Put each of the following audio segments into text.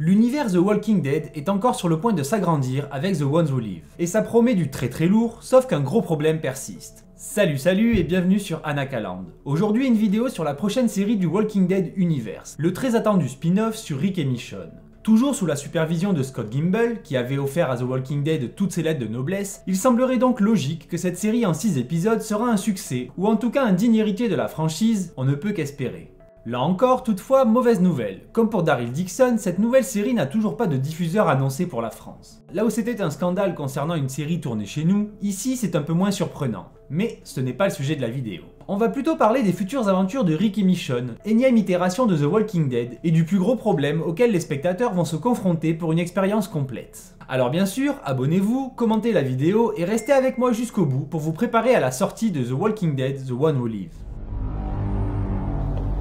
L'univers The Walking Dead est encore sur le point de s'agrandir avec The Ones Who Live, et ça promet du très lourd, sauf qu'un gros problème persiste. Salut et bienvenue sur Anakaland. Aujourd'hui une vidéo sur la prochaine série du Walking Dead Universe, le très attendu spin-off sur Rick et Michonne. Toujours sous la supervision de Scott Gimple, qui avait offert à The Walking Dead toutes ses lettres de noblesse, il semblerait donc logique que cette série en 6 épisodes sera un succès, ou en tout cas un digne héritier de la franchise, on ne peut qu'espérer. Là encore, toutefois, mauvaise nouvelle. Comme pour Daryl Dixon, cette nouvelle série n'a toujours pas de diffuseur annoncé pour la France. Là où c'était un scandale concernant une série tournée chez nous, ici c'est un peu moins surprenant. Mais ce n'est pas le sujet de la vidéo. On va plutôt parler des futures aventures de Rick et Michonne, énième itération de The Walking Dead, et du plus gros problème auquel les spectateurs vont se confronter pour une expérience complète. Alors bien sûr, abonnez-vous, commentez la vidéo et restez avec moi jusqu'au bout pour vous préparer à la sortie de The Walking Dead, The One Who Live.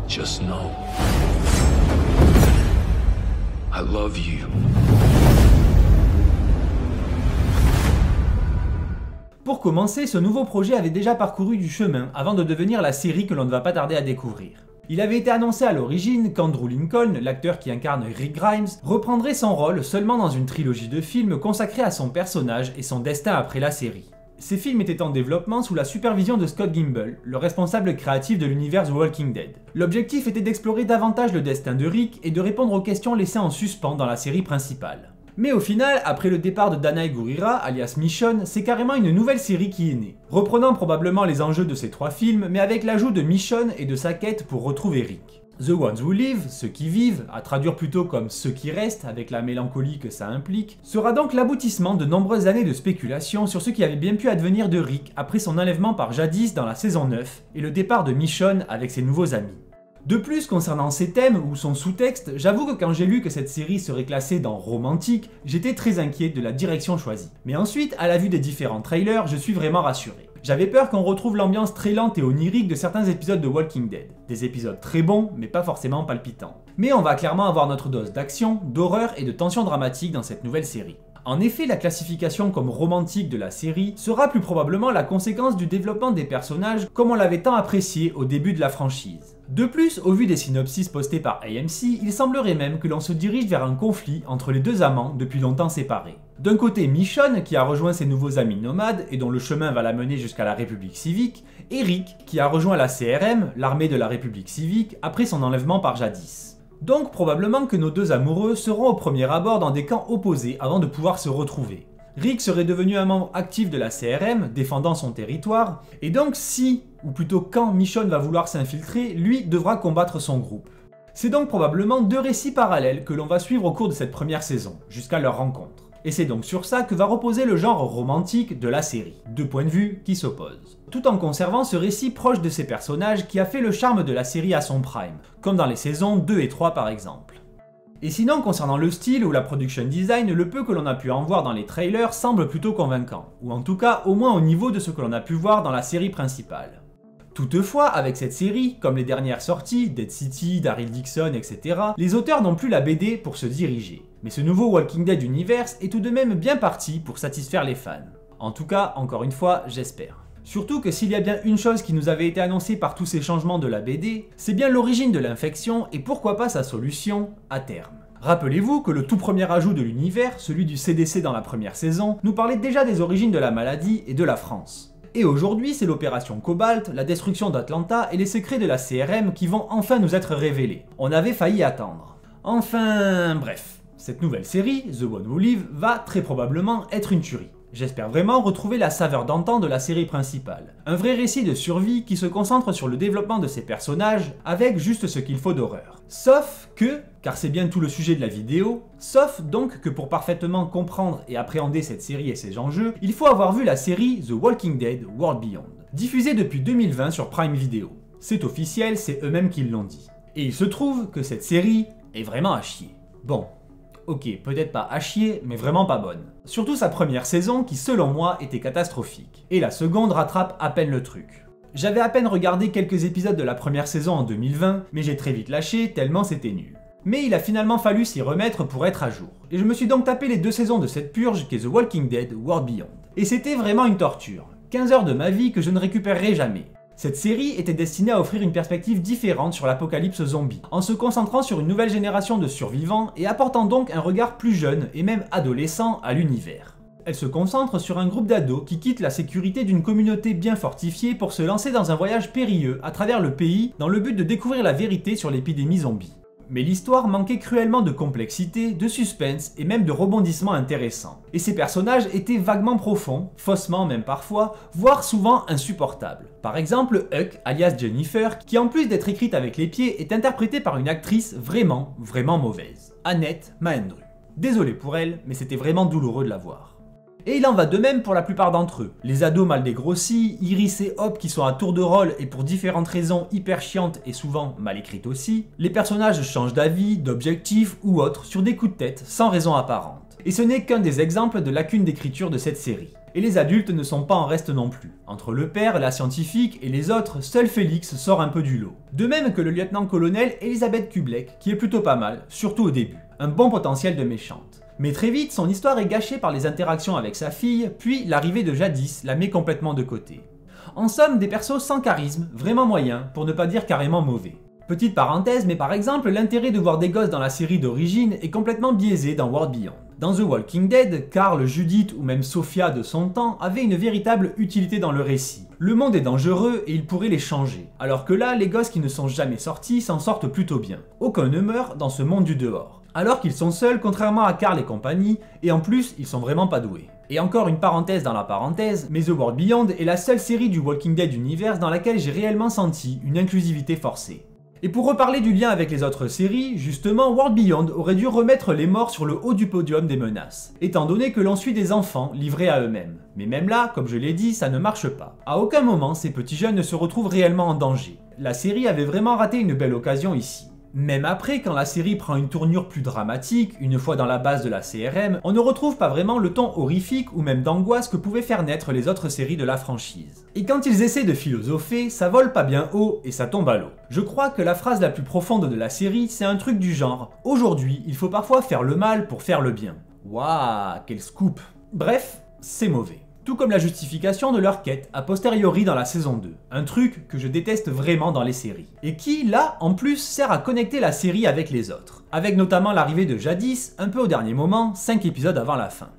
Just know, I love you. Pour commencer, ce nouveau projet avait déjà parcouru du chemin avant de devenir la série que l'on ne va pas tarder à découvrir. Il avait été annoncé à l'origine qu'Andrew Lincoln, l'acteur qui incarne Rick Grimes, reprendrait son rôle seulement dans une trilogie de films consacrée à son personnage et son destin après la série. Ces films étaient en développement sous la supervision de Scott Gimple, le responsable créatif de l'univers The Walking Dead. L'objectif était d'explorer davantage le destin de Rick et de répondre aux questions laissées en suspens dans la série principale. Mais au final, après le départ de Danai Gurira, alias Michonne, c'est carrément une nouvelle série qui est née, reprenant probablement les enjeux de ces 3 films, mais avec l'ajout de Michonne et de sa quête pour retrouver Rick. The Ones Who Live, ceux qui vivent, à traduire plutôt comme ceux qui restent avec la mélancolie que ça implique, sera donc l'aboutissement de nombreuses années de spéculation sur ce qui avait bien pu advenir de Rick après son enlèvement par Jadis dans la saison 9 et le départ de Michonne avec ses nouveaux amis. De plus, concernant ces thèmes ou son sous-texte, j'avoue que quand j'ai lu que cette série serait classée dans romantique, j'étais très inquiet de la direction choisie. Mais ensuite, à la vue des différents trailers, je suis vraiment rassuré. J'avais peur qu'on retrouve l'ambiance très lente et onirique de certains épisodes de Walking Dead. Des épisodes très bons, mais pas forcément palpitants. Mais on va clairement avoir notre dose d'action, d'horreur et de tension dramatique dans cette nouvelle série. En effet, la classification comme romantique de la série sera plus probablement la conséquence du développement des personnages comme on l'avait tant apprécié au début de la franchise. De plus, au vu des synopsis postés par AMC, il semblerait même que l'on se dirige vers un conflit entre les deux amants depuis longtemps séparés. D'un côté Michonne qui a rejoint ses nouveaux amis nomades et dont le chemin va la mener jusqu'à la République civique, et Rick qui a rejoint la CRM, l'armée de la République civique, après son enlèvement par Jadis. Donc probablement que nos deux amoureux seront au premier abord dans des camps opposés avant de pouvoir se retrouver. Rick serait devenu un membre actif de la CRM, défendant son territoire, et donc si, ou plutôt quand Michonne va vouloir s'infiltrer, lui devra combattre son groupe. C'est donc probablement 2 récits parallèles que l'on va suivre au cours de cette première saison, jusqu'à leur rencontre. Et c'est donc sur ça que va reposer le genre romantique de la série, 2 points de vue qui s'opposent. Tout en conservant ce récit proche de ces personnages qui a fait le charme de la série à son prime, comme dans les saisons 2 et 3 par exemple. Et sinon, concernant le style ou la production design, le peu que l'on a pu en voir dans les trailers semble plutôt convaincant, ou en tout cas au moins au niveau de ce que l'on a pu voir dans la série principale. Toutefois, avec cette série, comme les dernières sorties, Dead City, Daryl Dixon, etc., les auteurs n'ont plus la BD pour se diriger. Mais ce nouveau Walking Dead Universe est tout de même bien parti pour satisfaire les fans. En tout cas, encore une fois, j'espère. Surtout que s'il y a bien une chose qui nous avait été annoncée par tous ces changements de la BD, c'est bien l'origine de l'infection et pourquoi pas sa solution à terme. Rappelez-vous que le tout premier ajout de l'univers, celui du CDC dans la première saison, nous parlait déjà des origines de la maladie et de la France. Et aujourd'hui, c'est l'opération Cobalt, la destruction d'Atlanta et les secrets de la CRM qui vont enfin nous être révélés. On avait failli attendre. Enfin, bref. Cette nouvelle série, The One Who Live, va très probablement être une tuerie. J'espère vraiment retrouver la saveur d'antan de la série principale. Un vrai récit de survie qui se concentre sur le développement de ses personnages avec juste ce qu'il faut d'horreur. Sauf que, car c'est bien tout le sujet de la vidéo, sauf donc que pour parfaitement comprendre et appréhender cette série et ses enjeux, il faut avoir vu la série The Walking Dead World Beyond, diffusée depuis 2020 sur Prime Video. C'est officiel, c'est eux-mêmes qui l'ont dit. Et il se trouve que cette série est vraiment à chier. Bon. Ok, peut-être pas à chier, mais vraiment pas bonne. Surtout sa première saison qui, selon moi, était catastrophique. Et la seconde rattrape à peine le truc. J'avais à peine regardé quelques épisodes de la première saison en 2020, mais j'ai très vite lâché tellement c'était nul. Mais il a finalement fallu s'y remettre pour être à jour. Et je me suis donc tapé les 2 saisons de cette purge qu'est The Walking Dead World Beyond. Et c'était vraiment une torture. 15 heures de ma vie que je ne récupérerai jamais. Cette série était destinée à offrir une perspective différente sur l'apocalypse zombie, en se concentrant sur une nouvelle génération de survivants et apportant donc un regard plus jeune et même adolescent à l'univers. Elle se concentre sur un groupe d'ados qui quittent la sécurité d'une communauté bien fortifiée pour se lancer dans un voyage périlleux à travers le pays dans le but de découvrir la vérité sur l'épidémie zombie. Mais l'histoire manquait cruellement de complexité, de suspense et même de rebondissements intéressants. Et ces personnages étaient vaguement profonds, faussement même parfois, voire souvent insupportables. Par exemple, Huck, alias Jennifer, qui en plus d'être écrite avec les pieds, est interprétée par une actrice vraiment mauvaise. Annette Mahendru. Désolé pour elle, mais c'était vraiment douloureux de la voir. Et il en va de même pour la plupart d'entre eux. Les ados mal dégrossis, Iris et Hop qui sont à tour de rôle et pour différentes raisons hyper chiantes et souvent mal écrites aussi. Les personnages changent d'avis, d'objectif ou autre sur des coups de tête sans raison apparente. Et ce n'est qu'un des exemples de lacunes d'écriture de cette série. Et les adultes ne sont pas en reste non plus. Entre le père, la scientifique et les autres, seul Félix sort un peu du lot. De même que le lieutenant-colonel Elisabeth Kublek, qui est plutôt pas mal, surtout au début. Un bon potentiel de méchante. Mais très vite, son histoire est gâchée par les interactions avec sa fille, puis l'arrivée de Jadis la met complètement de côté. En somme, des persos sans charisme, vraiment moyens, pour ne pas dire carrément mauvais. Petite parenthèse, mais par exemple, l'intérêt de voir des gosses dans la série d'origine est complètement biaisé dans World Beyond. Dans The Walking Dead, Carl, Judith ou même Sophia de son temps avaient une véritable utilité dans le récit. Le monde est dangereux et il pourrait les changer, alors que là, les gosses qui ne sont jamais sortis s'en sortent plutôt bien. Aucun ne meurt dans ce monde du dehors. Alors qu'ils sont seuls, contrairement à Carl et compagnie, et en plus, ils sont vraiment pas doués. Et encore une parenthèse dans la parenthèse, mais The World Beyond est la seule série du Walking Dead Universe dans laquelle j'ai réellement senti une inclusivité forcée. Et pour reparler du lien avec les autres séries, justement, World Beyond aurait dû remettre les morts sur le haut du podium des menaces, étant donné que l'on suit des enfants livrés à eux-mêmes. Mais même là, comme je l'ai dit, ça ne marche pas. À aucun moment, ces petits jeunes ne se retrouvent réellement en danger. La série avait vraiment raté une belle occasion ici. Même après, quand la série prend une tournure plus dramatique, une fois dans la base de la CRM, on ne retrouve pas vraiment le ton horrifique ou même d'angoisse que pouvaient faire naître les autres séries de la franchise. Et quand ils essaient de philosopher, ça vole pas bien haut et ça tombe à l'eau. Je crois que la phrase la plus profonde de la série, c'est un truc du genre « Aujourd'hui, il faut parfois faire le mal pour faire le bien ». Waouh, quel scoop. Bref, c'est mauvais. Tout comme la justification de leur quête a posteriori dans la saison 2, un truc que je déteste vraiment dans les séries, et qui, là, en plus, sert à connecter la série avec les autres, avec notamment l'arrivée de Jadis, un peu au dernier moment, 5 épisodes avant la fin.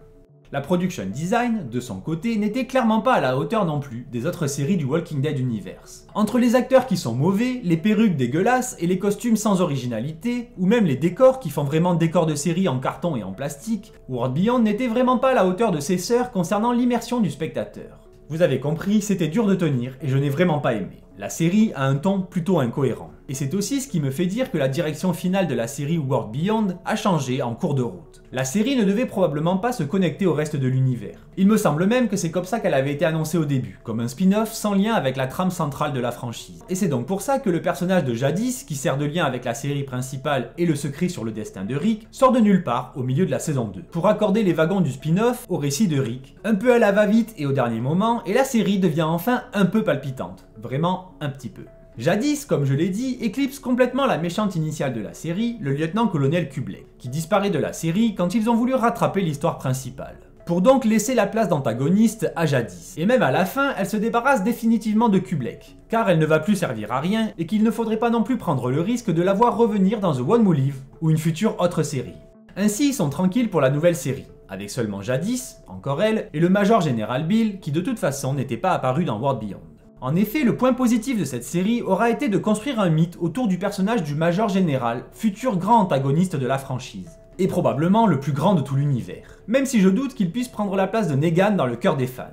La production design, de son côté, n'était clairement pas à la hauteur non plus des autres séries du Walking Dead Universe. Entre les acteurs qui sont mauvais, les perruques dégueulasses et les costumes sans originalité, ou même les décors qui font vraiment décors de série en carton et en plastique, World Beyond n'était vraiment pas à la hauteur de ses sœurs concernant l'immersion du spectateur. Vous avez compris, c'était dur de tenir et je n'ai vraiment pas aimé. La série a un ton plutôt incohérent. Et c'est aussi ce qui me fait dire que la direction finale de la série World Beyond a changé en cours de route. La série ne devait probablement pas se connecter au reste de l'univers. Il me semble même que c'est comme ça qu'elle avait été annoncée au début, comme un spin-off sans lien avec la trame centrale de la franchise. Et c'est donc pour ça que le personnage de Jadis, qui sert de lien avec la série principale et le secret sur le destin de Rick, sort de nulle part au milieu de la saison 2, pour accorder les wagons du spin-off au récit de Rick. Un peu à la va-vite et au dernier moment, et la série devient enfin un peu palpitante. Vraiment un petit peu. Jadis, comme je l'ai dit, éclipse complètement la méchante initiale de la série, le lieutenant-colonel Kublek, qui disparaît de la série quand ils ont voulu rattraper l'histoire principale. Pour donc laisser la place d'antagoniste à Jadis. Et même à la fin, elle se débarrasse définitivement de Kublek, car elle ne va plus servir à rien et qu'il ne faudrait pas non plus prendre le risque de la voir revenir dans The One Who Live ou une future autre série. Ainsi, ils sont tranquilles pour la nouvelle série, avec seulement Jadis, encore elle, et le Major Général Bill, qui de toute façon n'était pas apparu dans World Beyond. En effet, le point positif de cette série aura été de construire un mythe autour du personnage du Major Général, futur grand antagoniste de la franchise, et probablement le plus grand de tout l'univers, même si je doute qu'il puisse prendre la place de Negan dans le cœur des fans.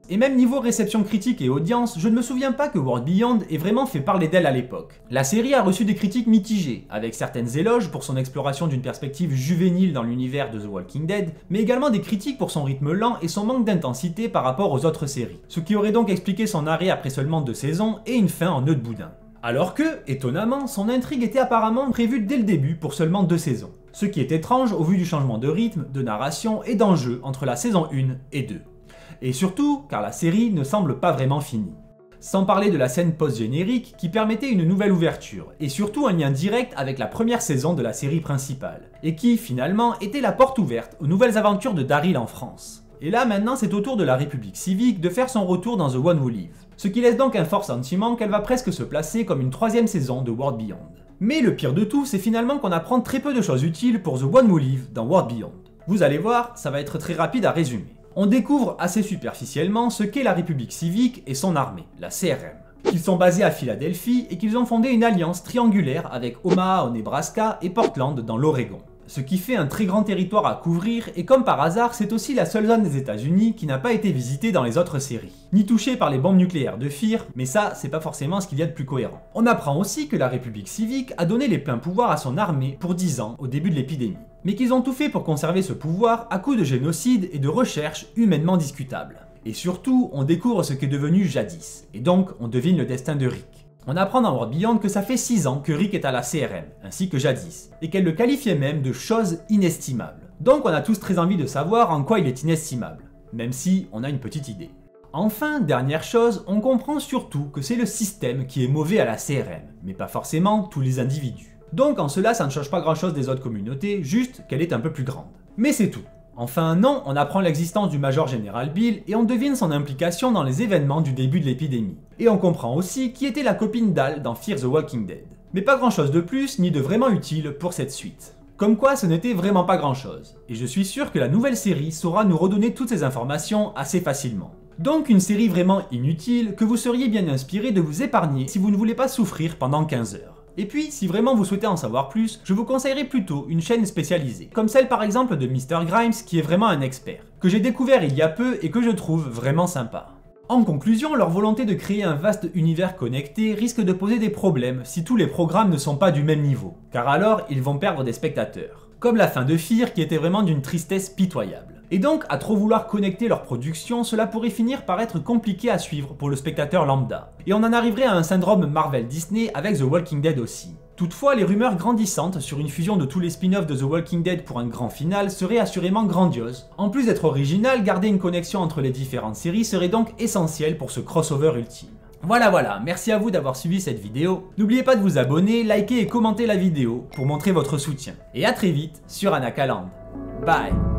Et même niveau réception critique et audience, je ne me souviens pas que World Beyond ait vraiment fait parler d'elle à l'époque. La série a reçu des critiques mitigées, avec certaines éloges pour son exploration d'une perspective juvénile dans l'univers de The Walking Dead, mais également des critiques pour son rythme lent et son manque d'intensité par rapport aux autres séries, ce qui aurait donc expliqué son arrêt après seulement 2 saisons et une fin en nœud de boudin. Alors que, étonnamment, son intrigue était apparemment prévue dès le début pour seulement 2 saisons, ce qui est étrange au vu du changement de rythme, de narration et d'enjeu entre la saison 1 et 2. Et surtout, car la série ne semble pas vraiment finie. Sans parler de la scène post-générique qui permettait une nouvelle ouverture, et surtout un lien direct avec la première saison de la série principale, et qui, finalement, était la porte ouverte aux nouvelles aventures de Daryl en France. Et là, maintenant, c'est au tour de la République civique de faire son retour dans The One Who Live. Ce qui laisse donc un fort sentiment qu'elle va presque se placer comme une 3ème saison de World Beyond. Mais le pire de tout, c'est finalement qu'on apprend très peu de choses utiles pour The One Who Live dans World Beyond. Vous allez voir, ça va être très rapide à résumer. On découvre assez superficiellement ce qu'est la République civique et son armée, la CRM. Qu'ils sont basés à Philadelphie et qu'ils ont fondé une alliance triangulaire avec Omaha au Nebraska et Portland dans l'Oregon. Ce qui fait un très grand territoire à couvrir et comme par hasard, c'est aussi la seule zone des États-Unis qui n'a pas été visitée dans les autres séries. Ni touchée par les bombes nucléaires de Fear, mais ça, c'est pas forcément ce qu'il y a de plus cohérent. On apprend aussi que la République civique a donné les pleins pouvoirs à son armée pour 10 ans au début de l'épidémie. Mais qu'ils ont tout fait pour conserver ce pouvoir à coup de génocide et de recherche humainement discutables. Et surtout, on découvre ce qu'est devenu Jadis, et donc on devine le destin de Rick. On apprend dans World Beyond que ça fait 6 ans que Rick est à la CRM, ainsi que Jadis, et qu'elle le qualifiait même de chose inestimable. Donc on a tous très envie de savoir en quoi il est inestimable, même si on a une petite idée. Enfin, dernière chose, on comprend surtout que c'est le système qui est mauvais à la CRM, mais pas forcément tous les individus. Donc en cela ça ne change pas grand chose des autres communautés, juste qu'elle est un peu plus grande. Mais c'est tout. Enfin non, on apprend l'existence du Major Général Bill et on devine son implication dans les événements du début de l'épidémie. Et on comprend aussi qui était la copine d'Al dans Fear the Walking Dead. Mais pas grand chose de plus ni de vraiment utile pour cette suite. Comme quoi ce n'était vraiment pas grand chose, et je suis sûr que la nouvelle série saura nous redonner toutes ces informations assez facilement. Donc une série vraiment inutile que vous seriez bien inspiré de vous épargner si vous ne voulez pas souffrir pendant 15 heures. Et puis, si vraiment vous souhaitez en savoir plus, je vous conseillerais plutôt une chaîne spécialisée, comme celle par exemple de Mr Grimes qui est vraiment un expert, que j'ai découvert il y a peu et que je trouve vraiment sympa. En conclusion, leur volonté de créer un vaste univers connecté risque de poser des problèmes si tous les programmes ne sont pas du même niveau, car alors ils vont perdre des spectateurs. Comme la fin de Fear qui était vraiment d'une tristesse pitoyable. Et donc, à trop vouloir connecter leur production, cela pourrait finir par être compliqué à suivre pour le spectateur lambda. Et on en arriverait à un syndrome Marvel-Disney avec The Walking Dead aussi. Toutefois, les rumeurs grandissantes sur une fusion de tous les spin-offs de The Walking Dead pour un grand final seraient assurément grandioses. En plus d'être original, garder une connexion entre les différentes séries serait donc essentiel pour ce crossover ultime. Voilà, merci à vous d'avoir suivi cette vidéo. N'oubliez pas de vous abonner, liker et commenter la vidéo pour montrer votre soutien. Et à très vite sur Anakaland. Bye.